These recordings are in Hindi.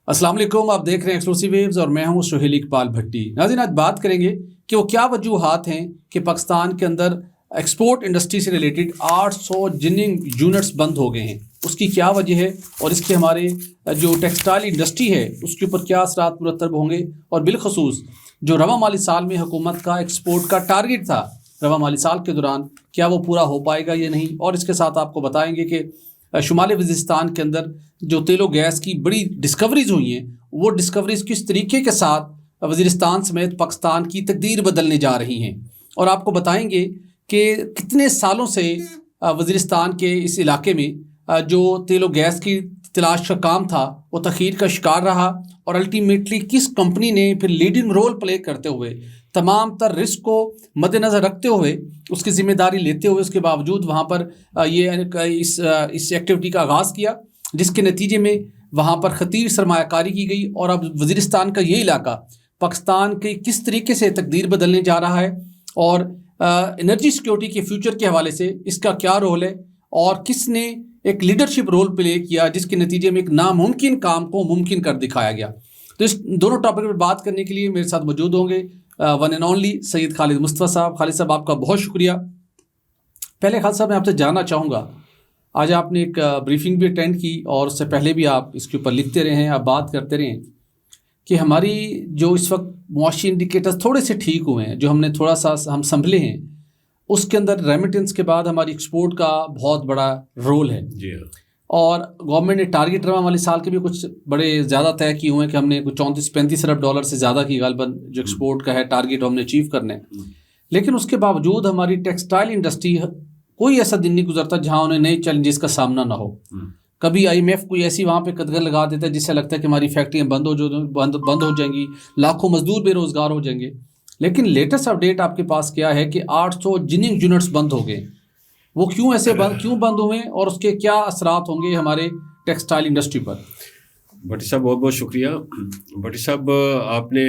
अस्सलाम वालेकुम, आप देख रहे हैं एक्सक्लूसिव वेव्स और मैं हूं सुहेल इकबाल भट्टी। नाज़रीन, आज बात करेंगे कि वो क्या वजूहात हैं कि पाकिस्तान के अंदर एक्सपोर्ट इंडस्ट्री से रिलेटेड 800 जिनिंग यूनिट्स बंद हो गए हैं। उसकी क्या वजह है और इसके हमारे जो टेक्सटाइल इंडस्ट्री है उसके ऊपर क्या असरात मुरतब होंगे, और बिलखसूस जो रवा माली साल में हुकूमत का एक्सपोर्ट का टारगेट था रवा माली साल के दौरान, क्या वो पूरा हो पाएगा या नहीं। और इसके साथ आपको बताएंगे कि शुमाली वज़ीरिस्तान के अंदर जो तेलो गैस की बड़ी डिस्कवरीज हुई हैं, वो डिस्कवरीज किस तरीके के साथ वज़ीरिस्तान समेत पाकिस्तान की तकदीर बदलने जा रही हैं। और आपको बताएंगे कि कितने सालों से वज़ीरिस्तान के इस इलाके में जो तेलो गैस की तलाश का काम था वो तख़ीर का शिकार रहा, और अल्टीमेटली किस कंपनी ने फिर लीडिंग रोल प्ले करते हुए तमाम तर रिस्क को मद्देनज़र रखते हुए उसकी ज़िम्मेदारी लेते हुए उसके बावजूद वहाँ पर इस एक्टिविटी का आगाज़ किया, जिसके नतीजे में वहाँ पर ख़तीर सरमायाकारी की गई। और अब वज़ीरिस्तान का ये इलाका पाकिस्तान के किस तरीके से तकदीर बदलने जा रहा है, और एनर्जी सिक्योरिटी के फ्यूचर के हवाले से इसका क्या रोल है, और किसने एक लीडरशिप रोल प्ले किया जिसके नतीजे में एक नामुमकिन काम को मुमकिन कर दिखाया गया। तो इस दोनों टॉपिक पर बात करने के लिए मेरे साथ मौजूद होंगे one and only Syed Khalid Mustafa साहब। खालिद साहब, आपका बहुत शुक्रिया। पहले खालिद साहब, मैं आपसे जानना चाहूँगा, आज आपने एक ब्रीफिंग भी अटेंड की और उससे पहले भी आप इसके ऊपर लिखते रहे हैं, आप बात करते रहे कि हमारी जो इस वक्त मुआशी इंडिकेटर्स थोड़े से ठीक हुए हैं, जो हमने थोड़ा सा हम संभले हैं, उसके अंदर रेमिटेंस के बाद हमारी एक्सपोर्ट का बहुत बड़ा रोल है। जी हाँ। और गवर्नमेंट ने टारगेट रवा वाले साल के भी कुछ बड़े ज़्यादा तय किए हुए हैं कि हमने कुछ 34-35 अरब डॉलर से ज़्यादा की गालबन जो एक्सपोर्ट का है टारगेट हमने अचीव करना है। लेकिन उसके बावजूद हमारी टेक्सटाइल इंडस्ट्री, कोई ऐसा दिन नहीं गुजरता जहाँ उन्हें नए चैलेंजेस का सामना ना हो। कभी IMF कोई ऐसी वहाँ पे कदगन लगा देता है जिससे लगता है कि हमारी फैक्ट्रियाँ बंद हो जाएंगी, लाखों मजदूर बेरोज़गार हो जाएंगे। लेकिन लेटेस्ट अपडेट आपके पास क्या है कि 800 जिनिंग यूनिट्स बंद हो गए। वो क्यों बंद हुए और उसके क्या असरात होंगे हमारे टेक्सटाइल इंडस्ट्री पर? भट्टी साहब, बहुत बहुत शुक्रिया। भट्टी साहब, आपने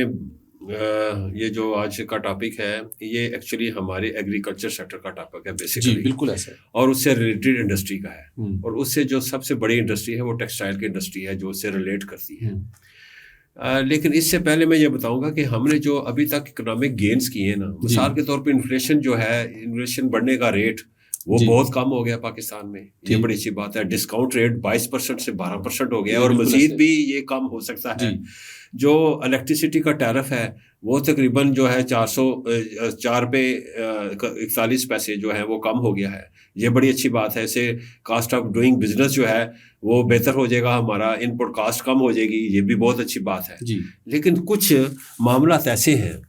ये जो आज का टॉपिक है ये एक्चुअली हमारे एग्रीकल्चर सेक्टर का टॉपिक है बेसिकली। जी बिल्कुल ऐसा है। और उससे रिलेटेड इंडस्ट्री का है, और उससे जो सबसे बड़ी इंडस्ट्री है वो टेक्सटाइल की इंडस्ट्री है जो उससे रिलेट करती है। लेकिन इससे पहले मैं ये बताऊंगा कि हमने जो अभी तक इकोनॉमिक गेन्स किए हैं ना, मिसाल के तौर पे इन्फ्लेशन जो है, इन्फ्लेशन बढ़ने का रेट वो बहुत कम हो गया पाकिस्तान में। ये बड़ी अच्छी बात है। डिस्काउंट रेट 22% से 12% हो गया, और मजीद भी ये कम हो सकता है। जो इलेक्ट्रिसिटी का टैरिफ है वो तकरीबन जो है 4 पे 41 पैसे जो है वो कम हो गया है। ये बड़ी अच्छी बात है। इससे कास्ट ऑफ डूइंग बिजनेस जो है वो बेहतर हो जाएगा, हमारा इनपुट कास्ट कम हो जाएगी। ये भी बहुत अच्छी बात है। लेकिन कुछ मामला ऐसे हैं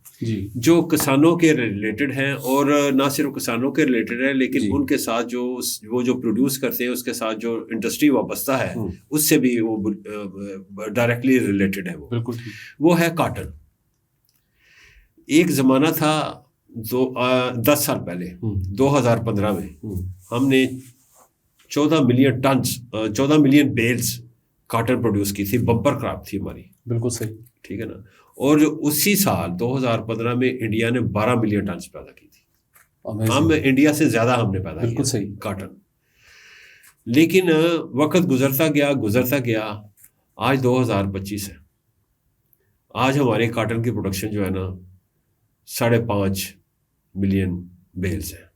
जो किसानों के रिलेटेड हैं, और ना सिर्फ किसानों के रिलेटेड है लेकिन उनके साथ जो प्रोड्यूस करते हैं उसके साथ जो इंडस्ट्री वाबस्ता है उससे भी वो डायरेक्टली रिलेटेड है। वो है कॉटन। एक ज़माना था 10 साल पहले 2015 में हमने 14 मिलियन बेल्स कॉटन प्रोड्यूस की थी। बम्पर क्रॉप थी हमारी। बिल्कुल सही, ठीक है ना। और उसी साल 2015 में इंडिया ने 12 मिलियन टन पैदा की थी। हम इंडिया से ज़्यादा हमने पैदा किया कॉटन। लेकिन वक्त गुजरता गया, आज 2025 है। आज हमारे कॉटन की प्रोडक्शन जो है ना 5.5 मिलियन बेल्स है,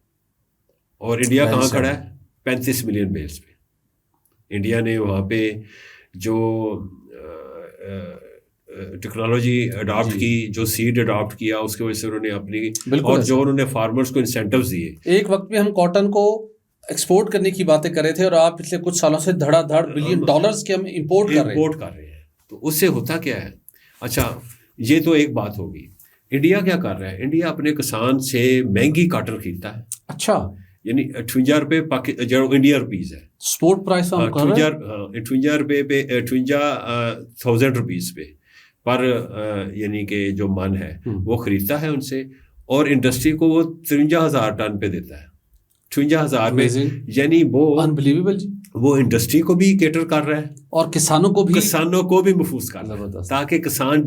और इंडिया कहाँ खड़ा है? 35 मिलियन बेल्स पे। इंडिया ने वहाँ पे जो टेक्नोलॉजी अडॉप्ट की, जो सीड अडॉप्ट किया, उसकी वजह से उन्होंने अपनी, और जो उन्होंने फार्मर्स को इंसेंटिव्स दिए। एक वक्त में हम कॉटन को एक्सपोर्ट करने की बातें कर रहे थे, और आप पिछले कुछ सालों से धड़ाधड़ बिलियन डॉलर्स के हम इंपोर्ट कर रहे हैं। तो उससे होता क्या है? अच्छा, ये तो एक बात होगी। इंडिया क्या कर रहा है? इंडिया अपने किसान से महंगी कॉटन खरीदता है। अच्छा, यानी 58 रुपये जो इंडियन रुपीज़ है स्पोर्ट प्राइस, 58 रुपये पे 58,000 रुपीज़ पे पर यानी कि जो मन है वो खरीदता है उनसे, और इंडस्ट्री को वो 53,000 टन पे देता है। 53,000 में, यानी वो अनबिलीवेबल जी। वो इंडस्ट्री को भी केटर कर रहा है और किसानों को भी महफूज कर रहा है, ताकि किसान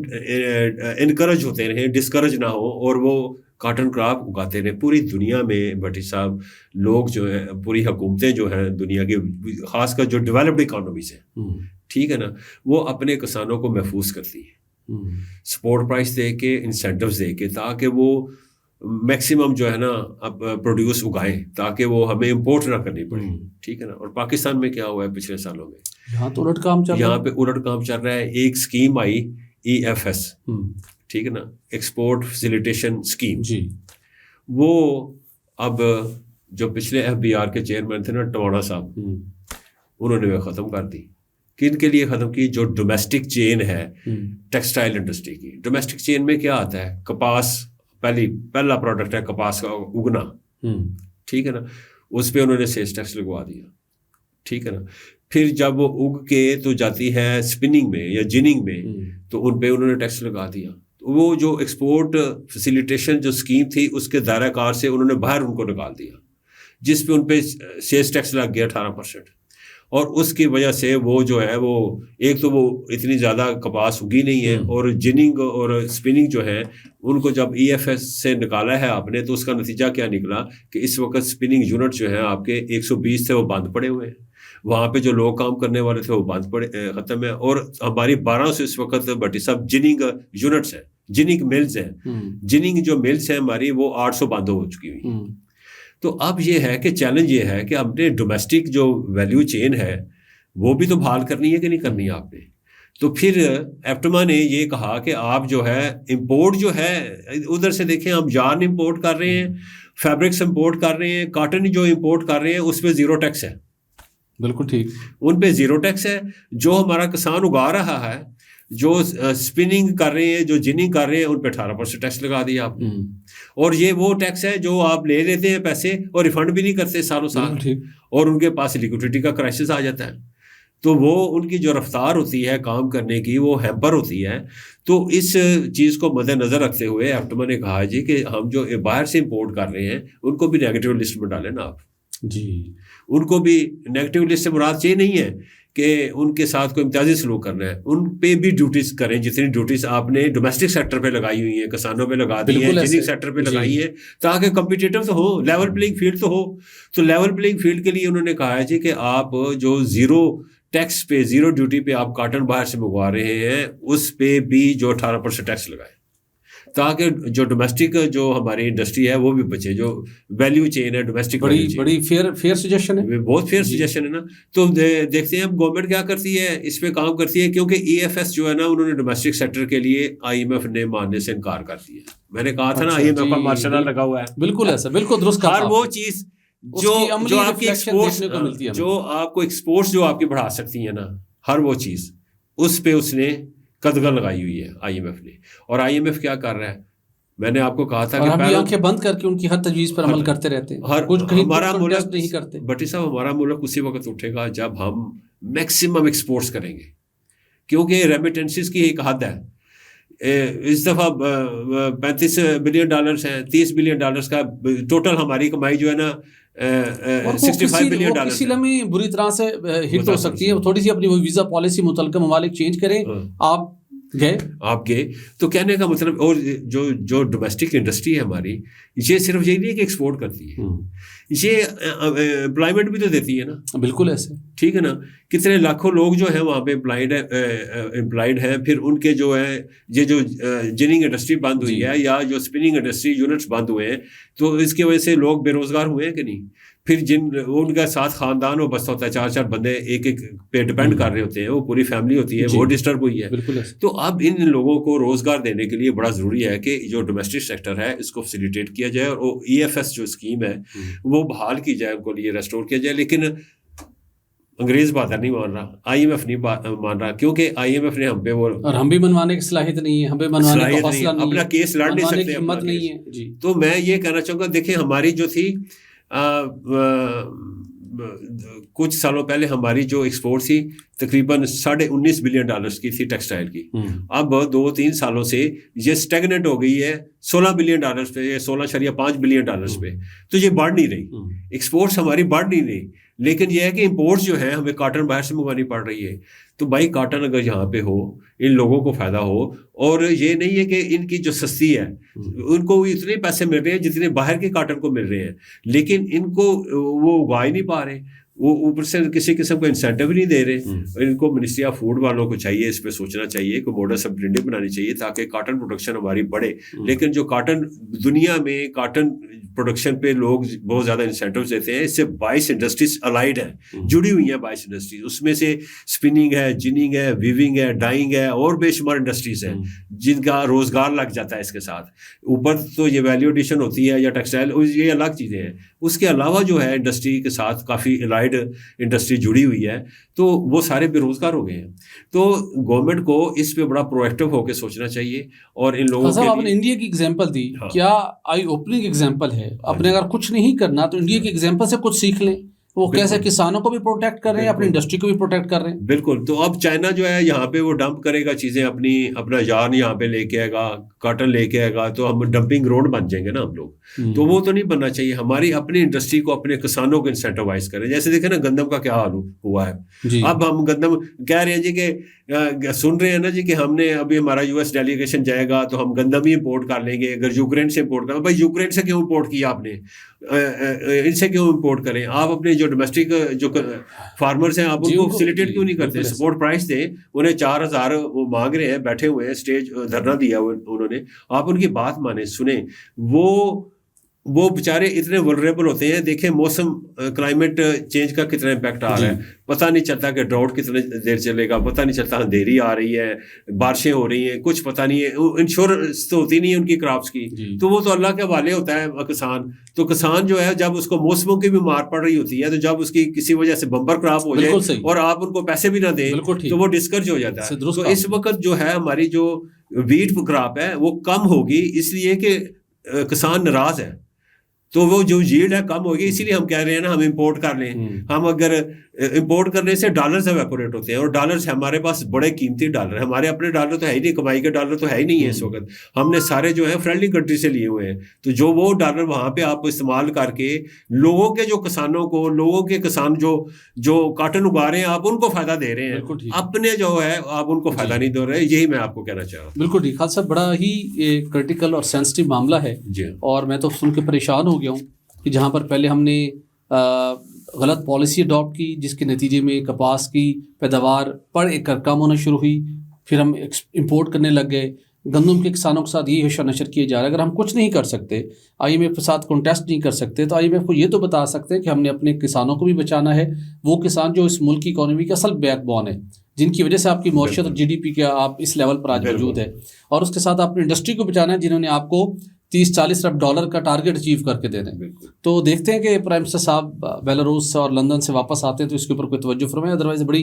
इनकरेज होते रहें, डिस्करेज ना हो, और वो कॉटन क्रॉप उगाते रहे पूरी दुनिया में। भट्टी साहब, लोग जो है, पूरी हुकूमतें जो हैं दुनिया की, खासकर जो डेवलप्ड इकोनॉमीज हैं, ठीक है ना, वो अपने किसानों को महफूज करती है सपोर्ट प्राइस दे के, इंसेंटिव्स दे के, ताकि वो मैक्सिमम जो है ना अब प्रोड्यूस उगाएं, ताकि वो हमें इंपोर्ट ना करनी पड़े, ठीक है ना। और पाकिस्तान में क्या हुआ है पिछले सालों में, यहाँ तो उलट काम चल रहा है। यहाँ पे उलट काम चल रहा है। एक स्कीम आई EFS, ठीक है ना, एक्सपोर्ट फैसिलिटेशन स्कीम जी, वो अब जो पिछले FBR के चेयरमैन थे ना, टवाना साहब, उन्होंने वह ख़त्म कर दी। किन के लिए ख़त्म की? जो डोमेस्टिक चेन है टेक्सटाइल इंडस्ट्री की। डोमेस्टिक चेन में क्या आता है? कपास पहला प्रोडक्ट है, कपास का उगना, ठीक है ना, उस पर उन्होंने सेल्स टैक्स लगवा दिया, ठीक है ना। फिर जब वो उग के तो जाती है स्पिनिंग में या जिनिंग में, तो उन पे उन्होंने टैक्स लगा दिया। तो वो जो एक्सपोर्ट फैसिलिटेशन जो स्कीम थी, उसके दायरा कार से उन्होंने बाहर उनको निकाल दिया, जिस पे उन पे सेल्स टैक्स लग गया 18%। और उसकी वजह से वो जो है, वो एक तो वो इतनी ज़्यादा कपास उगी नहीं है, और जिनिंग और स्पिनिंग जो है उनको जब EFS से निकाला है आपने, तो उसका नतीजा क्या निकला कि इस वक्त स्पिनिंग यूनिट जो है आपके 120 थे, वो बंद पड़े हुए हैं। वहाँ पे जो लोग काम करने वाले थे वो बंद पड़े, ख़त्म है। और हमारी 1200 इस वक्त भट्टी साहब जिनिंग यूनिट्स हैं, जिनिंग मिल्स हैं, जिनिंग जो मिल्स हैं हमारी, वो 800 बंद हो चुकी हुई। तो अब ये है कि चैलेंज ये है कि हमने डोमेस्टिक जो वैल्यू चेन है वो भी तो बहाल करनी है कि नहीं करनी है आपने। तो फिर एप्टमा ने ये कहा कि आप जो है इंपोर्ट जो है, उधर से देखें, हम yarn इंपोर्ट कर रहे हैं, फैब्रिक्स इंपोर्ट कर रहे हैं, कॉटन जो इंपोर्ट कर रहे हैं उस पर 0 टैक्स है। बिल्कुल ठीक, उन पे 0 टैक्स है। जो हमारा किसान उगा रहा है, जो स्पिनिंग कर रहे हैं, जो जिनिंग कर रहे हैं, उन पे 18% टैक्स लगा दिया आपने। और ये वो टैक्स है जो आप ले लेते हैं पैसे और रिफंड भी नहीं करते सालों साल, और उनके पास लिक्विडिटी का क्राइसिस आ जाता है। तो वो उनकी जो रफ्तार होती है काम करने की, वो हैम्पर होती है। तो इस चीज़ को मद्देनज़र रखते हुए एप्टमा ने कहा जी कि हम जो बाहर से इंपोर्ट कर रहे हैं उनको भी नेगेटिव लिस्ट में डालें ना आप जी। उनको भी नेगेटिव लिस्ट से मुराद ये नहीं है कि उनके साथ कोई इम्तियाजी सलूक करना है, उन पे भी ड्यूटीज़ करें जितनी ड्यूटीज़ आपने डोमेस्टिक सेक्टर पे लगाई हुई हैं, किसानों पे लगा दी है, जिनिंग सेक्टर पे लगाई है, ताकि कम्पिटिटिव तो हो, लेवल प्लेइंग फील्ड तो हो। तो लेवल प्लेइंग फील्ड के लिए उन्होंने कहा है जी कि आप जो 0 टैक्स पे, 0 ड्यूटी पे आप कॉटन बाहर से मंगवा रहे हैं, उस पे भी जो 18% टैक्स लगाए, ताकि जो डोमेस्टिक जो हमारी इंडस्ट्री है वो भी बचे, जो वैल्यू चेन है डोमेस्टिक। बड़ी फेयर सजेशन है, बहुत फेयर सजेशन है ना। तो देखते हैं अब गवर्नमेंट क्या करती है, इस पे काम करती है, क्योंकि EFS जो है ना, उन्होंने डोमेस्टिक सेक्टर के लिए IMF ने मानने से इनकार कर दिया। मैंने कहा था ना, IMF का मार्शल लॉ लगा हुआ है। बिल्कुल ऐसा, बिल्कुल दुरुस्त। हर वो चीज जो आपकी एक्सपोर्ट्स, जो आपको एक्सपोर्ट्स जो आपकी बढ़ा सकती है ना, हर वो चीज उस पे उसने कदगन लगाई हुई है IMF ने। और IMF क्या कर रहा है, मैंने आपको कहा था कि हम आंखें बंद करके उनकी हर तजवीज़ पर अमल करते रहते हैं, कुछ कहीं हमारा मुल्क नहीं करते। भट्टी साहब, हमारा मुल्क उसी वक्त उठेगा जब हम मैक्सिमम एक्सपोर्ट्स करेंगे, क्योंकि रेमिटेंसेस की एक हद है। इस दफ़ा $35 बिलियन है, $30 बिलियन का टोटल हमारी कमाई जो है ना 65 बिलियन डॉलर किसी लम्हे बुरी तरह से हिट हो सकती है। थोड़ी सी अपनी वो वीज़ा पॉलिसी मुतलका ममालिक चेंज करें, आप गए तो कहने का मतलब। और जो डोमेस्टिक इंडस्ट्री है हमारी, ये सिर्फ यही नहीं है कि एक्सपोर्ट करती है, ये एम्प्लॉयमेंट भी तो देती है ना। बिल्कुल ऐसे, ठीक है ना। कितने लाखों लोग जो है वहाँ पे एम्प्लॉयड हैं। फिर उनके जो है ये जो जिनिंग इंडस्ट्री बंद हुई है, या जो स्पिनिंग इंडस्ट्री यूनिट्स बंद हुए हैं, तो इसकी वजह से लोग बेरोजगार हुए हैं कि नहीं। फिर जिन उनका साथ खानदान वो बसता होता है, 4-4 बंदे एक पे डिपेंड कर रहे होते हैं, वो पूरी फैमिली होती है, वो डिस्टर्ब हुई है। तो अब इन लोगों को रोजगार देने के लिए बड़ा ज़रूरी है कि जो डोमेस्टिक सेक्टर है इसको फैसिलिटेट किया जाए, और EFS जो स्कीम है वो बहाल की जाए, उनको लिए रेस्टोर किया जाए। लेकिन अंग्रेज बात नहीं मान रहा, IMF नहीं मान रहा, क्योंकि IMF ने हम पे वो, और हम भी मनवाने की सलाहियत नहीं है, हम पे मनवाने का हौसला नहीं है, अपना केस लड़ नहीं सकते, हिम्मत नहीं है जी। तो मैं ये कहना चाहूँगा, देखिए हमारी जो थी कुछ सालों पहले हमारी जो एक्सपोर्ट थी तकरीबन $19.5 बिलियन की थी टेक्सटाइल की। अब 2-3 सालों से ये स्टेगनेंट हो गई है $16 बिलियन पे, $16.5 बिलियन पे। तो ये बढ़ नहीं रही, एक्सपोर्ट्स हमारी बढ़ नहीं रही, लेकिन यह है कि इंपोर्ट्स जो है हमें कॉटन बाहर से मंगवानी पड़ रही है। तो भाई कॉटन अगर यहाँ पे हो, इन लोगों को फायदा हो, और ये नहीं है कि इनकी जो सस्ती है उनको इतने पैसे मिल रहे हैं जितने बाहर के कॉटन को मिल रहे हैं, लेकिन इनको वो उगा ही नहीं पा रहे, वो ऊपर से किसी किस्म का इंसेंटिव नहीं दे रहे। इनको मिनिस्ट्री ऑफ फूड वालों को चाहिए, इस पे सोचना चाहिए कि मॉडल सब ब्लेंडिंग बनानी चाहिए ताकि कॉटन प्रोडक्शन हमारी बढ़े। लेकिन जो कॉटन दुनिया में कॉटन प्रोडक्शन पे लोग बहुत ज़्यादा इंसेंटिव देते हैं, इससे 22 इंडस्ट्रीज अलाइड हैं, जुड़ी हुई हैं 22 इंडस्ट्रीज। उसमें से स्पिनिंग है, जिनिंग है, वीविंग है, डाइंग है, और बेशुमार इंडस्ट्रीज हैं जिनका रोजगार लग जाता है इसके साथ। ऊपर तो ये वैल्यू एडिशन होती है या टेक्सटाइल, ये अलग चीज़ें हैं। उसके अलावा जो है इंडस्ट्री के साथ काफ़ी अलाइड इंडस्ट्री जुड़ी हुई है, तो वो सारे बेरोजगार हो गए हैं। तो गवर्नमेंट को इस पे बड़ा प्रोएक्टिव होकर सोचना चाहिए। और इन लोगों के आपने इंडिया की एग्जांपल दी, क्या आई ओपनिंग एग्जांपल है। अपने अगर कुछ नहीं करना तो इंडिया की एग्जांपल से कुछ सीख लें। वो कैसे किसानों को भी प्रोटेक्ट कर रहे हैं, अपनी इंडस्ट्री को भी प्रोटेक्ट कर रहे हैं। बिल्कुल। तो अब चाइना जो है यहाँ पे वो डंप करेगा चीज़ें, अपना यार्न यहाँ पे लेके आएगा, कॉटन लेके आएगा, तो हम डंपिंग ग्राउंड बन जाएंगे ना हम लोग। तो वो तो नहीं बनना चाहिए। हमारी अपनी इंडस्ट्री को, अपने किसानों को इंसेंटिवाइज करें। जैसे देखें ना गंदम का क्या हाल हुआ है। अब हम गंदम कह रहे हैं जी कि सुन रहे हैं ना जी कि हमने अभी हमारा यूएस डेलीगेशन जाएगा तो हम गंदम ही इम्पोर्ट कर लेंगे। अगर यूक्रेन से इम्पोर्ट करें, भाई यूक्रेन से क्यों इम्पोर्ट किया आपने, इनसे क्यों इम्पोर्ट करें। आप अपने जो डोमेस्टिक जो फार्मर्स हैं आप उनको फैसिलिटेट क्यों नहीं करते, सपोर्ट प्राइस दें उन्हें। 4,000 वो मांग रहे हैं, बैठे हुए हैं, स्टेज धरना दिया उन्होंने, आप उनकी बात माने, सुने। वो बेचारे इतने वल्नरेबल होते हैं। देखें मौसम, क्लाइमेट चेंज का कितना इम्पैक्ट आ रहा है, पता नहीं चलता कि ड्राउट कितने देर चलेगा, पता नहीं चलता अंधेरी आ रही है, बारिशें हो रही हैं, कुछ पता नहीं है। इंश्योरेंस तो होती नहीं है उनकी क्रॉप्स की, तो वो तो अल्लाह के हवाले होता है किसान। तो किसान जो है जब उसको मौसमों की भी मार पड़ रही होती है, तो जब उसकी किसी वजह से बम्पर क्रॉप हो जाए और आप उनको पैसे भी ना दें तो वो डिस्करेज हो जाता है। तो इस वक्त जो है हमारी जो वीट क्रॉप है वो कम होगी, इसलिए कि किसान नाराज है। तो वो जो यील्ड है कम होगी, इसीलिए हम कह रहे हैं ना हम इंपोर्ट कर लें। हम अगर इंपोर्ट करने से डॉलर्स एवेपोरेट होते हैं, और डॉलर्स हमारे पास बड़े कीमती डॉलर है। हमारे अपने डॉलर तो है ही नहीं, कमाई के डॉलर तो है ही नहीं है इस वक्त। हमने सारे जो है फ्रेंडली कंट्री से लिए हुए हैं। तो जो वो डॉलर वहाँ पे आप इस्तेमाल करके लोगों के, जो किसानों को, लोगों के किसान जो कॉटन उगा रहे हैं आप उनको फायदा दे रहे हैं, अपने जो है आप उनको फायदा नहीं दे रहे। यही मैं आपको कहना चाह रहा हूँ। बिल्कुल ठीक। खालिद साहब, बड़ा ही क्रिटिकल और सेंसिटिव मामला है, और मैं तो सुन के परेशान हो गया हूँ कि जहाँ पर पहले हमने गलत पॉलिसी अडॉप्ट की, जिसके नतीजे में कपास की पैदावार पर एकड़ कम होना शुरू हुई, फिर हम इंपोर्ट करने लग गए। गंदम के किसानों के साथ ये हशर नशर किए जा रहा है। अगर हम कुछ नहीं कर सकते, IMF के साथ कॉन्टेस्ट नहीं कर सकते, तो IMF को ये तो बता सकते हैं कि हमने अपने किसानों को भी बचाना है। वो किसान जो इस मुल्क की इकोनॉमी का असल बैकबोन है, जिनकी वजह से आपकी मौशियत और GDP के आप इस लेवल पर आज मौजूद है, और उसके साथ अपनी इंडस्ट्री को बचाना है, जिन्होंने आपको 30-40 अरब डॉलर का टारगेट अचीव करके देना है। तो देखते हैं कि प्राइम मिनिस्टर साहब बेलारूस और लंदन से वापस आते हैं तो इसके ऊपर कोई तवज्जो फरमाएं। अदरवाइज बड़ी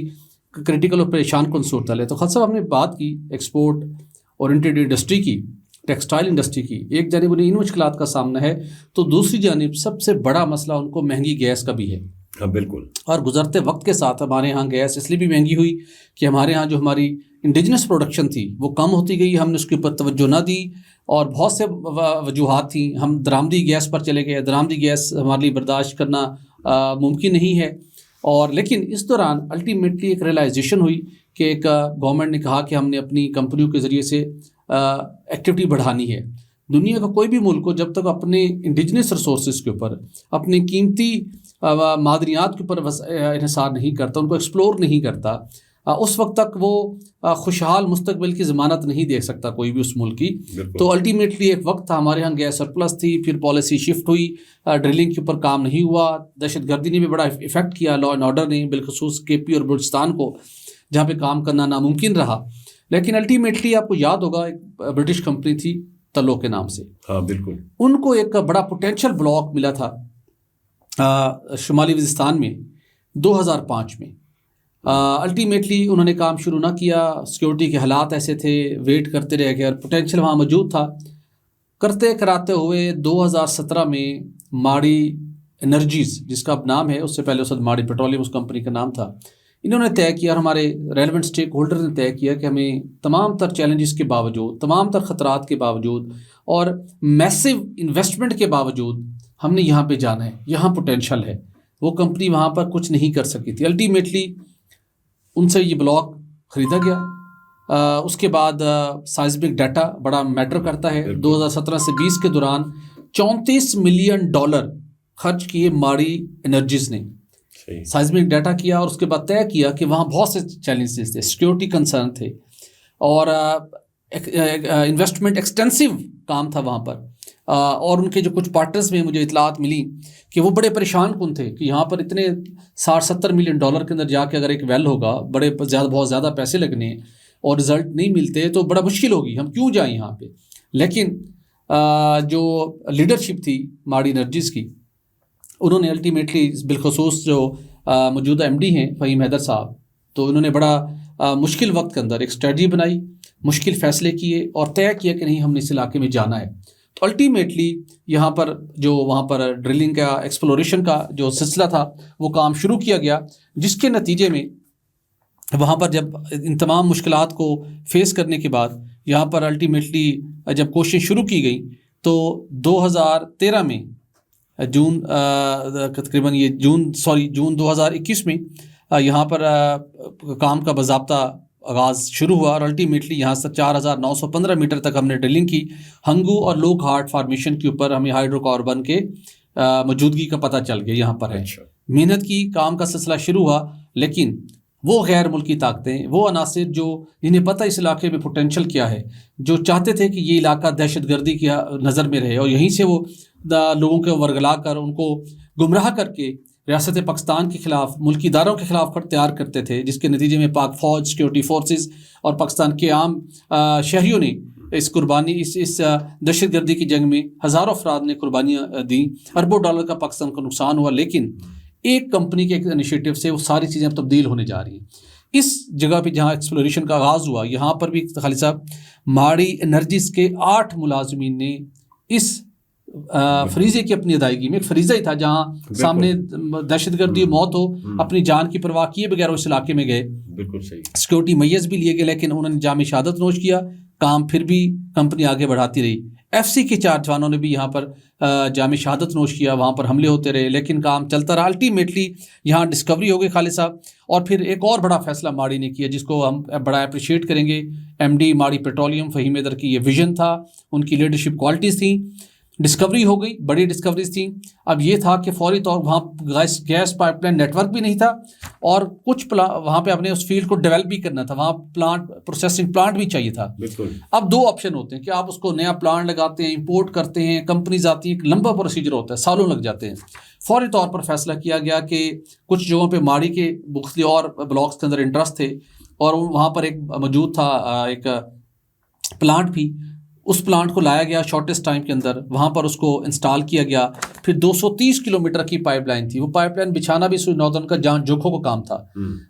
क्रिटिकल और परेशान कौन सूरत है। तो खालिद साहब, हमने बात की एक्सपोर्ट ओरिएंटेड इंडस्ट्री की, टेक्सटाइल इंडस्ट्री की। एक जानिब उन्हें इन मुश्किलात का सामना है, तो दूसरी जानिब सबसे बड़ा मसला उनको महंगी गैस का भी है। हाँ बिल्कुल। और गुजरते वक्त के साथ हमारे यहाँ गैस इसलिए भी महंगी हुई कि हमारे यहाँ जो हमारी इंडिजिनस प्रोडक्शन थी वो कम होती गई, हमने उसके ऊपर तवज्जो ना दी, और बहुत से वजूहात थी। हम दरामदी गैस पर चले गए। दरामदी गैस हमारे लिए बर्दाश्त करना मुमकिन नहीं है। और लेकिन इस दौरान अल्टीमेटली एक रियलाइजेशन हुई कि एक गवर्नमेंट ने कहा कि हमने अपनी कंपनियों के ज़रिए से एक्टिविटी बढ़ानी है। दुनिया का कोई भी मुल्क हो, जब तक अपने इंडिजिनस रिसोर्सेज के ऊपर, अपनी कीमती मादनियात के ऊपर इन्हिसार नहीं करता, उनको एक्सप्लोर नहीं करता, उस वक्त तक वो खुशहाल मुस्तकबिल की ज़मानत नहीं दे सकता कोई भी उस मुल्क की। तो अल्टीमेटली एक वक्त था हमारे यहाँ गैस सरप्लस थी, फिर पॉलिसी शिफ्ट हुई, ड्रिलिंग के ऊपर काम नहीं हुआ, दहशतगर्दी ने भी बड़ा इफ़ेक्ट किया, लॉ एंड ऑर्डर ने, बिलखसूस KP और बलूचिस्तान को, जहाँ पे काम करना नामुमकिन रहा। लेकिन अल्टीमेटली आपको याद होगा एक ब्रिटिश कंपनी थी तलो के नाम से। हाँ बिल्कुल। उनको एक बड़ा पोटेंशियल ब्लॉक मिला था शुमाली वज़ीरिस्तान में 2005 में। अल्टीमेटली उन्होंने काम शुरू ना किया, सिक्योरिटी के हालात ऐसे थे, वेट करते रह गए, और पोटेंशियल वहाँ मौजूद था। करते कराते हुए 2017 में माड़ी एनर्जीज़, जिसका अब नाम है, उससे पहले उस माड़ी पेट्रोलियम उस कंपनी का नाम था, इन्होंने तय किया, और हमारे रेलेवेंट स्टेक होल्डर ने तय किया कि हमें तमाम तर चैलेंजेस के बावजूद, तमाम तर ख़तरात के बावजूद और मैसिव इन्वेस्टमेंट के बावजूद हमने यहाँ पे जाना है, यहाँ पोटेंशियल है। वो कंपनी वहाँ पर कुछ नहीं कर सकी थी। अल्टीमेटली उनसे ये ब्लॉक ख़रीदा गया। उसके बाद साइस्मिक डाटा बड़ा मैटर करता है। 2017 से 20 के दौरान $34 मिलियन खर्च किए माड़ी एनर्जीज़ ने साइस्मिक डाटा किया, और उसके बाद तय किया कि वहाँ बहुत से चैलेंजेस थे, सिक्योरिटी कंसर्न थे, और इन्वेस्टमेंट एक्सटेंसिव काम था वहाँ पर। और उनके जो कुछ पार्टनर्स में मुझे इतलात मिली कि वो बड़े परेशान कुन थे कि यहाँ पर इतने 60-70 मिलियन डॉलर के अंदर जाके अगर एक वेल होगा, बहुत ज़्यादा पैसे लगने और रिज़ल्ट नहीं मिलते तो बड़ा मुश्किल होगी, हम क्यों जाएं यहाँ पे। लेकिन जो लीडरशिप थी माड़ी एनर्जीज़ की, उन्होंने अल्टीमेटली बिलखसूस जो मौजूदा MD हैं फ़हीम हैदर साहब, तो उन्होंने बड़ा मुश्किल वक्त के अंदर एक स्ट्रेटजी बनाई, मुश्किल फ़ैसले किए और तय किया कि नहीं, हमने इस इलाके में जाना है। तो अल्टीमेटली यहाँ पर जो वहाँ पर ड्रिलिंग का, एक्सप्लोरेशन का जो सिलसिला था वो काम शुरू किया गया, जिसके नतीजे में वहाँ पर जब इन तमाम मुश्किलात को फेस करने के बाद यहाँ पर अल्टीमेटली जब कोशिश शुरू की गई तो 2013 में तकरीबन जून 2021 में यहाँ पर काम का बाज़ाब्ता आगाज़ शुरू हुआ, और अल्टीमेटली यहाँ से 4,915 मीटर तक हमने ड्रिलिंग की। हंगू और लोक हार्ट फार्मेशन के ऊपर हमें हाइड्रोकार्बन के मौजूदगी का पता चल गया यहाँ पर है। मेहनत की, काम का सिलसिला शुरू हुआ, लेकिन वो गैर मुल्की ताकतें, वो अनासिर जो जिन्हें पता इस इलाके में पोटेंशल क्या है, जो चाहते थे कि ये इलाका दहशतगर्दी की नज़र में रहे, और यहीं से वो लोगों को वर्गला कर उनको गुमराह करके रियासत पाकिस्तान के ख़िलाफ़, मुल्की इदारों के ख़िलाफ़ तैयार करते थे, जिसके नतीजे में पाक फ़ौज, सिक्योरिटी फोर्सेस और पाकिस्तान के आम शहरियों ने इस दहशतगर्दी की जंग में हज़ारों अफराद ने कुर्बानियाँ दी। अरबों डॉलर का पाकिस्तान को नुकसान हुआ, लेकिन एक कंपनी के एक इनिशिएटिव से वो सारी चीज़ें तब्दील होने जा रही हैं। इस जगह पे जहाँ एक्सप्लोरेशन का आगाज़ हुआ, यहाँ पर भी खालिद साहब माड़ी एनर्जीज़ के 8 मुलाजमीन ने इस फरीज़े की अपनी अदायगी में, एक फरीज़ा ही था जहाँ सामने दहशतगर्दी मौत हो, अपनी जान की परवाह किए बगैर उस इलाके में गए। बिल्कुल सही। सिक्योरिटी मैयर्स भी लिए गए, लेकिन उन्होंने जाम शहादत नोश किया। काम फिर भी कंपनी आगे बढ़ाती रही। FC के 4 जवानों ने भी यहाँ पर जाम शहादत नोश किया, वहाँ पर हमले होते रहे, लेकिन काम चलता रहा। अल्टीमेटली यहाँ डिस्कवरी हो गई खालिद साहब, और फिर एक और बड़ा फैसला माड़ी ने किया, जिसको हम बड़ा अप्रिशिएट करेंगे। MD माड़ी पेट्रोलियम फ़हीम हैदर की ये विजन था, उनकी लीडरशिप क्वालिटीज़ थी। डिस्कवरी हो गई, बड़ी डिस्कवरीज थी। अब ये था कि फौरी तौर वहाँ गैस पाइपलाइन नेटवर्क भी नहीं था, और कुछ वहाँ पे अपने उस फील्ड को डेवलप भी करना था, वहाँ प्रोसेसिंग प्लांट भी चाहिए था। बिल्कुल। अब 2 ऑप्शन होते हैं कि आप उसको नया प्लांट लगाते हैं, इंपोर्ट करते हैं, कंपनीज आती हैं, एक लंबा प्रोसीजर होता है, सालों लग जाते हैं। फौरी तौर पर फैसला किया गया कि कुछ जगहों पर माड़ी के मुख्तलिफ और ब्लॉक्स के अंदर इंटरेस्ट थे, और वहाँ पर एक मौजूद था एक प्लांट भी, उस प्लांट को लाया गया शॉर्टेस्ट टाइम के अंदर, वहाँ पर उसको इंस्टॉल किया गया। फिर 230 किलोमीटर की पाइपलाइन थी, वो पाइपलाइन बिछाना भी नॉर्दर्न का जहाँ जोखों का काम था,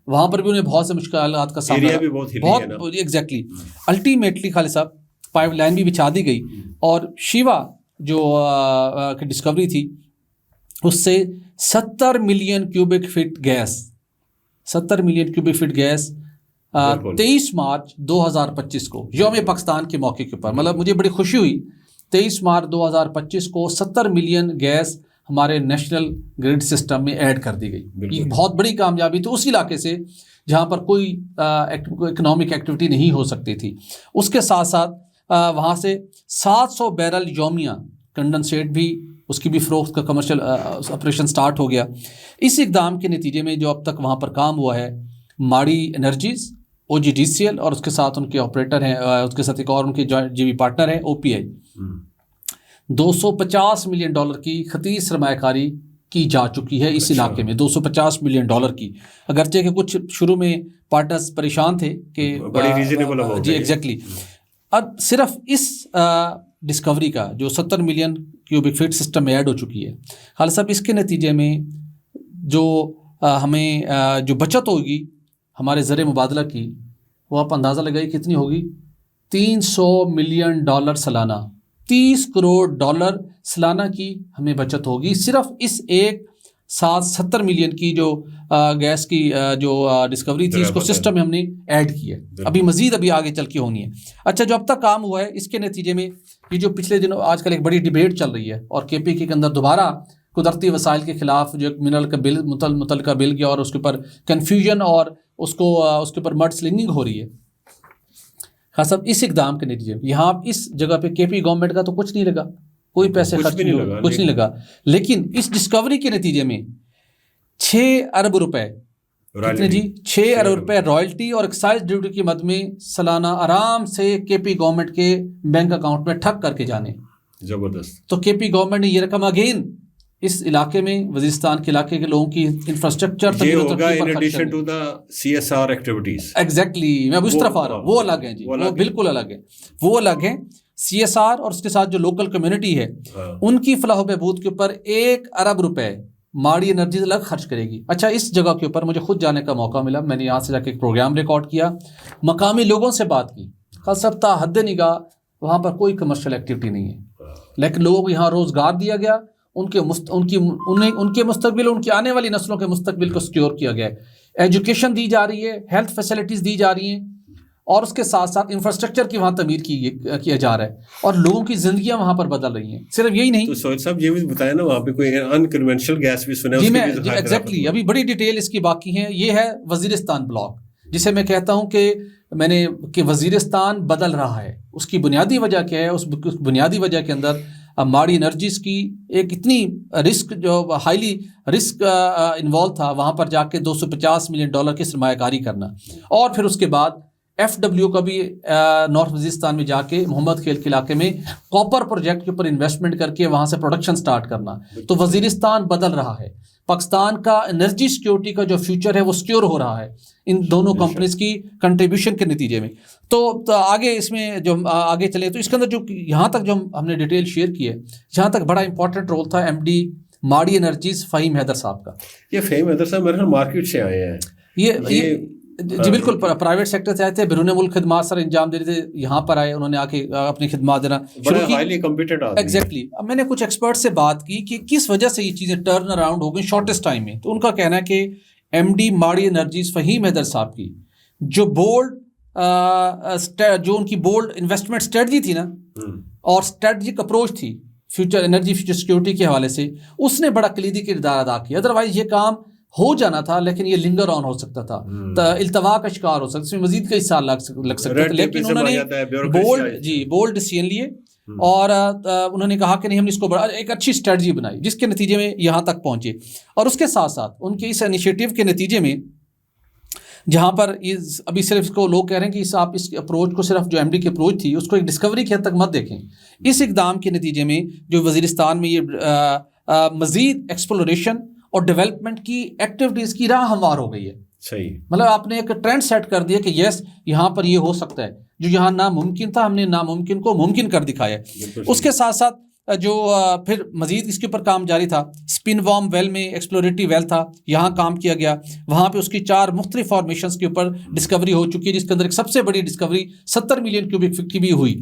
वहाँ पर भी उन्हें बहुत से मुश्किलात का सामना, बहुत एग्जैक्टली। अल्टीमेटली खालिद साहब पाइपलाइन भी बिछा दी गई, और शिवा जो की डिस्कवरी थी उससे 70 मिलियन क्यूबिक फीट गैस 23 मार्च 2025 को यौम पाकिस्तान के मौके के ऊपर, मतलब मुझे बड़ी खुशी हुई, 23 मार्च 2025 को 70 मिलियन गैस हमारे नेशनल ग्रिड सिस्टम में ऐड कर दी गई। ये बहुत बड़ी कामयाबी तो उस इलाके से जहाँ पर कोई इकोनॉमिक एक्टिविटी नहीं हो सकती थी। उसके साथ साथ वहाँ से 700 बैरल यौमिया कंडेंसेट भी, उसकी भी फ़रोख्त का कमर्शियल ऑपरेशन स्टार्ट हो गया। इस इक़दाम के नतीजे में जो अब तक वहाँ पर काम हुआ है, माड़ी एनर्जीज़, OGDCL और उसके साथ उनके ऑपरेटर हैं, उसके साथ एक और उनके JV पार्टनर हैं OPI, $250 मिलियन की खतीज सरमायाकारी की जा चुकी है इस इलाके में, $250 मिलियन की। अगरचे के कुछ शुरू में पार्टनर्स परेशान थे कि बड़ी रीजनेबल अमाउंट जी एग्जैक्टली। अब सिर्फ इस डिस्कवरी का जो 70 मिलियन क्यूबिक फीट सिस्टम में ऐड हो चुकी है खालिद साहब, इसके नतीजे में जो हमें जो बचत होगी हमारे ज़र मुबादला की, वो आप अंदाज़ा लगाइए कितनी होगी, $300 मिलियन सालाना, $30 करोड़ सालाना की हमें बचत होगी, सिर्फ इस एक 70 मिलियन की जो गैस की जो डिस्कवरी थी, इसको सिस्टम में हमने ऐड किया है। अभी मज़ीद अभी आगे चल के होनी है। अच्छा, जो अब तक काम हुआ है, इसके नतीजे में ये जो पिछले दिनों आजकल एक बड़ी डिबेट चल रही है, और KPK के अंदर दोबारा कुदरती वसाइल के खिलाफ जो मिनरल का बिल मुतलका बिल गया और उसके ऊपर कन्फ्यूजन और उसके ऊपर मड स्लिंगिंग हो रही है। खास अब इस इकदाम के नतीजे में यहाँ इस जगह पे केपी गवर्नमेंट का तो कुछ नहीं लगा, कोई पैसे खर्च नहीं लगा, कुछ नहीं लगा, लेकिन इस डिस्कवरी के नतीजे में 6 अरब रुपए, कितने जी, 6 अरब रुपए रॉयल्टी और एक्साइज ड्यूटी की मद में सालाना आराम से केपी गवर्नमेंट के बैंक अकाउंट में ठग करके जाने। जबरदस्त। तो केपी गवर्नमेंट ने ये रकम अगेन इस इलाके में, वजीरिस्तान के इलाके के लोगों की इंफ्रास्ट्रक्चर ये होगा in addition to the CSR activities. Exactly, मैं अब उस तरफ आ रहा हूँ, वो अलग है जी, वो बिल्कुल अलग है, वो अलग है। CSR और उसके साथ जो लोकल कम्युनिटी है उनकी फलाह बहबूद के ऊपर 1 अरब रुपए माड़ी एनर्जी अलग खर्च करेगी। अच्छा, इस जगह के ऊपर मुझे खुद जाने का मौका मिला, मैंने यहाँ से जाके एक प्रोग्राम रिकॉर्ड किया, मकामी लोगों से बात की। कल सब हद निगाह वहाँ पर कोई कमर्शियल एक्टिविटी नहीं है, लेकिन लोगों को यहाँ रोज़गार दिया गया, उनके मुस्तकबिल, उनकी आने वाली नस्लों के मुस्तकबिल को सिक्योर किया गया है, एजुकेशन दी जा रही है, हेल्थ फैसिलिटीज़ दी जा रही हैं, और उसके साथ साथ इंफ्रास्ट्रक्चर की वहाँ तमीर किया जा रहा है और लोगों की जिंदगियां वहाँ पर बदल रही हैं। सिर्फ यही नहीं, तो सोहेल साहब ये भी बताया ना, वहाँ पे कोई अनकन्वेंशनल गैस भी सुना है, जी मैं एग्जैक्टली अभी बड़ी डिटेल इसकी बाकी है। ये है वजीरिस्तान ब्लॉक, जिसे मैं कहता हूँ कि वजीरिस्तान बदल रहा है। उसकी बुनियादी वजह क्या है? उस बुनियादी वजह के अंदर माड़ी एनर्जीज की एक इतनी रिस्क, जो हाईली रिस्क इन्वॉल्व था, वहाँ पर जाके $250 मिलियन की सरमायाकारी करना, और फिर उसके बाद FW का भी नॉर्थ वजीरिस्तान में जाके मोहम्मद खेल के इलाके में कॉपर प्रोजेक्ट के ऊपर इन्वेस्टमेंट करके वहाँ से प्रोडक्शन स्टार्ट करना। तो वजीरिस्तान बदल रहा है। पाकिस्तान का एनर्जी सिक्योरिटी का जो फ्यूचर है वो सिक्योर हो रहा है इन दोनों कंपनीज की कंट्रीब्यूशन के नतीजे में। तो आगे इसमें जो आगे चले तो इसके अंदर जो यहाँ तक जो हमने डिटेल शेयर की है, जहाँ तक बड़ा इंपॉर्टेंट रोल था MD माड़ी एनर्जीज फ़हीम हैदर साहब का। ये फ़हीम हैदर साहब मेरे ख्याल मार्केट से आए हैं। ये जी बिल्कुल प्राइवेट सेक्टर से आए थे, बैरून मुल्क खिदमात सर अंजाम दे रहे थे, यहाँ पर आए, उन्होंने आके अपनी खिदमात देना शुरू की। एग्जैक्टली। अब मैंने कुछ एक्सपर्ट से बात की कि किस वजह से ये चीज़ें टर्न अराउंड हो गई शॉर्टेस्ट टाइम में। तो उनका कहना है कि MD माड़ी एनर्जीज फ़हीम हैदर साहब की जो उनकी बोल्ड इन्वेस्टमेंट स्ट्रेटजी थी ना, और स्ट्रेटजिक अप्रोच थी फ्यूचर एनर्जी फ्यूचर सिक्योरिटी के हवाले से, उसने बड़ा कलीदी किरदार अदा किया। अदरवाइज ये काम हो जाना था, लेकिन ये लिंगर ऑन हो सकता था, इल्तवा का शिकार हो सकता, इसमें मजीद कई साल लग सकते थे। लेकिन उन्होंने बोल्ड डिसीजन लिए और उन्होंने कहा कि नहीं, हमने इसको बड़ा एक अच्छी स्ट्रेटजी बनाई, जिसके नतीजे में यहाँ तक पहुँचे। और उसके साथ साथ उनके इस इनिशिएटिव के नतीजे में, जहाँ पर अभी सिर्फ इसको लोग कह रहे हैं कि आप इस अप्रोच को, सिर्फ जो MD की अप्रोच थी उसको एक डिस्कवरी की हद तक मत देखें। इस इकदाम के नतीजे में जो वजीरिस्तान में ये मज़ीद एक्सप्लोरेशन और डेवलपमेंट की एक्टिविटीज़ की राह हमवार हो गई है। सही, मतलब आपने एक ट्रेंड सेट कर दिया कि यस, यहाँ पर ये हो सकता है, जो यहाँ नामुमकिन था हमने नामुमकिन को मुमकिन कर दिखाया है। उसके साथ साथ जो फिर मजीद इसके ऊपर काम जारी था। स्पिन वॉर्म वेल में एक्सप्लोरेटिव वेल था, यहाँ काम किया गया, वहाँ पे उसकी 4 मुख्तलिफ फॉर्मेशंस के ऊपर डिस्कवरी हो चुकी है, जिसके अंदर एक सबसे बड़ी डिस्कवरी 70 मिलियन क्यूबिक फीट की भी हुई।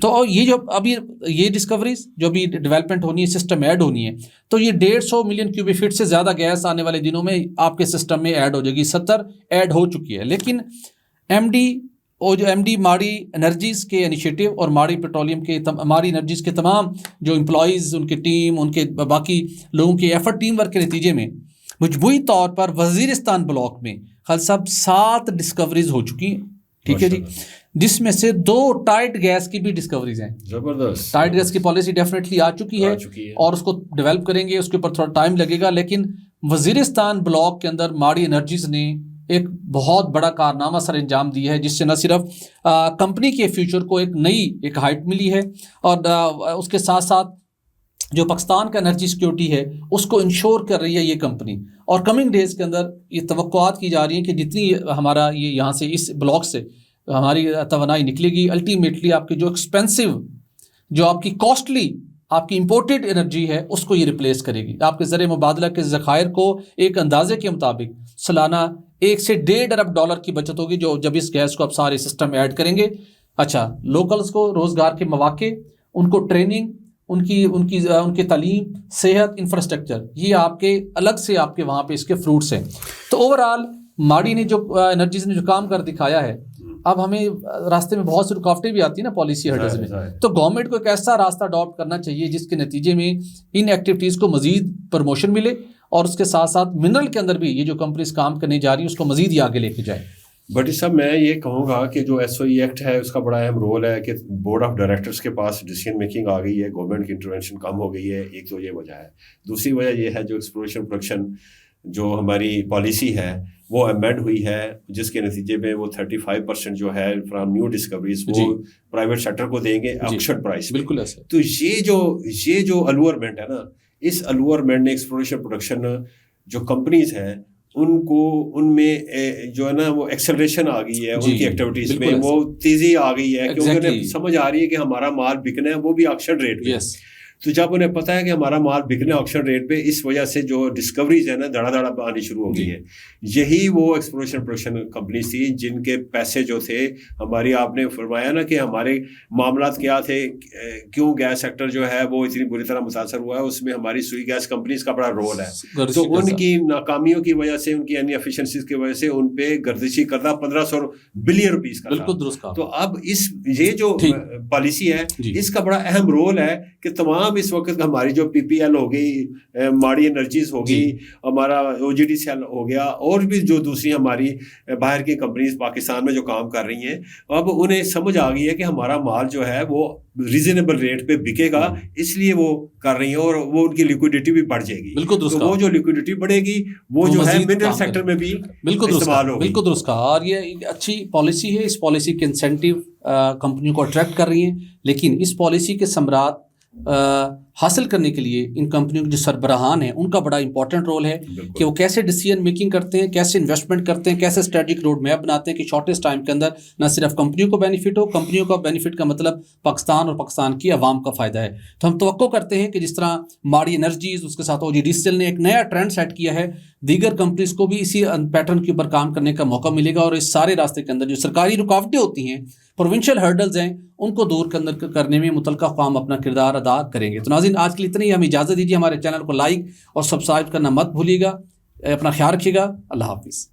तो ये जो अभी ये डिस्कवरीज जो भी डेवलपमेंट होनी है, सिस्टम ऐड होनी है, तो ये 150 मिलियन क्यूबिक फीट से ज़्यादा गैस आने वाले दिनों में आपके सिस्टम में ऐड हो जाएगी। 70 ऐड हो चुकी है। लेकिन MD माड़ी एनर्जीज़ के इनिशिएटिव और माड़ी पेट्रोलियम के माड़ी एनर्जीज़ के तमाम जो एम्प्लॉइज़, उनकी टीम, उनके बाकी लोगों की एफर्ट, टीम वर्क के नतीजे में मजबूरी तौर पर वजीरिस्तान ब्लॉक में हल सब 7 डिस्कवरीज हो चुकी हैं। ठीक है जी, जिसमें से 2 टाइट गैस की भी डिस्कवरीज हैं। जबरदस्त। टाइट गैस की पॉलिसी डेफिनेटली आ चुकी है और उसको डेवलप करेंगे, उसके ऊपर थोड़ा टाइम लगेगा। लेकिन वजीरिस्तान ब्लॉक के अंदर माड़ी एनर्जीज़ ने एक बहुत बड़ा कारनामा सर अंजाम दिया है, जिससे न सिर्फ कंपनी के फ्यूचर को एक हाइट मिली है, और उसके साथ साथ जो पाकिस्तान का एनर्जी सिक्योरिटी है उसको इंश्योर कर रही है ये कंपनी। और कमिंग डेज़ के अंदर ये तवक्कुआत की जा रही है कि जितनी हमारा ये यहाँ से इस ब्लॉक से हमारी तवानाई निकलेगी, अल्टीमेटली आपकी जो एक्सपेंसिव, जो आपकी कॉस्टली आपकी इंपोर्टेड एनर्जी है, उसको ये रिप्लेस करेगी। आपके ज़रिए मुबादला के ज़खायर को एक अंदाजे के मुताबिक सालाना 1 से $1.5 अरब की बचत होगी, जो जब इस गैस को आप सारे सिस्टम ऐड करेंगे। अच्छा, लोकल्स को रोज़गार के मौके, उनको ट्रेनिंग, उनकी तालीम, सेहत, इंफ्रास्ट्रक्चर, ये आपके अलग से आपके वहाँ पे इसके फ्रूट्स हैं। तो ओवरऑल माड़ी ने जो एनर्जीज ने जो काम कर दिखाया है, अब हमें रास्ते में बहुत सी रुकावटें भी आती है ना पॉलिसी हर्डल्स में, तो गवर्नमेंट को एक ऐसा रास्ता अडॉप्ट करना चाहिए जिसके नतीजे में इन एक्टिविटीज़ को मजीद प्रमोशन मिले और उसके साथ साथ मिनरल के अंदर भी ये जो कंपनीज काम करने जा रही है उसको मजीद ही आगे लेके जाए। बट इस सब मैं ये कहूँगा कि जो SOE एक्ट है उसका बड़ा अहम रोल है कि बोर्ड ऑफ डायरेक्टर्स के पास डिसीजन मेकिंग आ गई है, गवर्नमेंट की इंटरवेंशन कम हो गई है, एक तो ये वजह है। दूसरी वजह ये है जो एक्सप्लोरेशन प्रोडक्शन जो हमारी पॉलिसी है वो अमेंड हुई है, जिसके नतीजे में वो 35% जो है फ्रॉम न्यू डिस्कवरीज वो प्राइवेट सेक्टर को देंगे ऑक्शन प्राइस। बिल्कुल ऐसा। तो ये जो अलूरमेंट है ना, इस अलूरमेंट ने एक्सप्लोरेशन प्रोडक्शन जो कंपनीज हैं उनको उनमें जो है ना वो एक्सेलरेशन आ गई है, उनकी एक्टिविटीज में वो तेजी आ गई है क्योंकि उन्हें समझ आ रही है कि हमारा माल बिकना है, वो भी ऑक्शन रेट पे। तो जब उन्हें पता है कि हमारा माल बिकना ऑक्शन रेट पे, इस वजह से जो डिस्कवरीज है ना धड़ा आनी शुरू हो गई है। यही वो एक्सप्लोरेशन प्रोडक्शन कंपनीज थी जिनके पैसे जो थे हमारी, आपने फरमाया ना कि हमारे मामलात क्या थे, क्यों गैस सेक्टर जो है वो इतनी बुरी तरह मुतासर हुआ है, उसमें हमारी सुई गैस कंपनीज का बड़ा रोल है। तो उनकी नाकामियों की वजह से, उनकी इनएफिशिएंसीज की वजह से उन पे गर्दिशी करदा 1500 बिलियन रुपीस का था। तो अब ये जो पॉलिसी है इसका बड़ा अहम रोल है कि तमाम इस वक्त हमारी जो PPL हो गई, माड़ी एनर्जीज हो गई, हमारा OGDCL हो गया, और भी जो दूसरी हमारी बाहर की कंपनीज पाकिस्तान में जो काम कर रही हैं, अब उन्हें समझ आ गई है कि हमारा माल जो है वो रीजनेबल रेट पे बिकेगा, इसलिए वो कर रही हैं और वो उनकी लिक्विडिटी भी बढ़ जाएगी। तो वो जो लिक्विडिटी बढ़ेगी वो जो है मिनरल सेक्टर में भी इस्तेमाल होगी। बिल्कुल दुरुस्त कहा, और ये एक अच्छी पॉलिसी है। इस पॉलिसी के इंसेंटिव कंपनियों को अट्रैक्ट कर रही हैं, लेकिन इस पॉलिसी के समरात हासिल करने के लिए इन कंपनियों के जो सरबराहान हैं उनका बड़ा इंपॉर्टेंट रोल है कि वो कैसे डिसीजन मेकिंग करते हैं, कैसे इन्वेस्टमेंट करते हैं, कैसे स्ट्रेटेजिक रोड मैप बनाते हैं कि शॉर्टेस्ट टाइम के अंदर न सिर्फ कंपनियों को बेनिफिट हो, कंपनियों का बेनिफिट का मतलब पाकिस्तान और पाकिस्तान की आवाम का फ़ायदा है। तो हम तवक्को करते हैं कि जिस तरह माड़ी एनर्जीज, उसके साथ OGDCL ने एक नया ट्रेंड सेट किया है, दीगर कंपनीज को भी इसी पैटर्न के ऊपर काम करने का मौका मिलेगा और इस सारे रास्ते के अंदर जो सरकारी रुकावटें होती हैं, प्रोविंशियल हर्डल्स हैं, उनको दूर करने में मुतल्लिका काम अपना किरदार अदा करेंगे। तो नाज़रीन, आज के लिए इतनी ही, हमें इजाज़त दीजिए। हमारे चैनल को लाइक और सब्सक्राइब करना मत भूलिएगा। अपना ख्याल रखिएगा। अल्लाह हाफिज़।